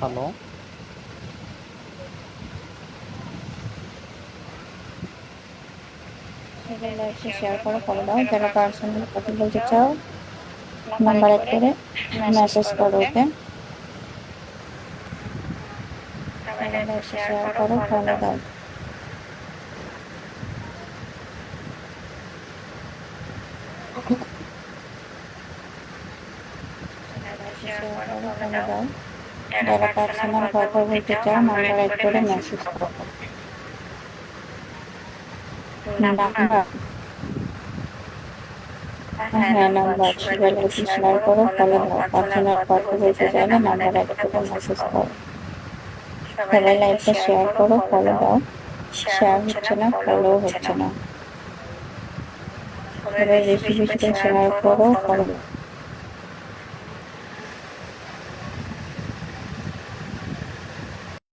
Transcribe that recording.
Hello. সবাই লাইভটা share করো, ফলো দাও। যারা পার্সোনালি কথা বলতে চাও নাম্বার অ্যাড করে মেসেজ করো, ওকে? সবাই লাইভটা শেয়ার করো, ফলো দাও। শেয়ার করো, ফলো দাও। যারা পার্সোনাল কথা বলতে চাও নাম্বার অ্যাড করে মেসেজ করো। নাম্বার, হ্যাঁ নাম্বার। সবাই লাইভটা শেয়ার করো, ফলো দাও। পার্সোনাল কথা বলতে চাইলে নাম্বার অ্যাড করে মেসেজ করো। সবাই লাইভটা শেয়ার করো, ফলো দাও। শেয়ার হচ্ছে না, ফলো হচ্ছে না। সবাই বেশি বেশি করে শেয়ার করো, ফলো দাও।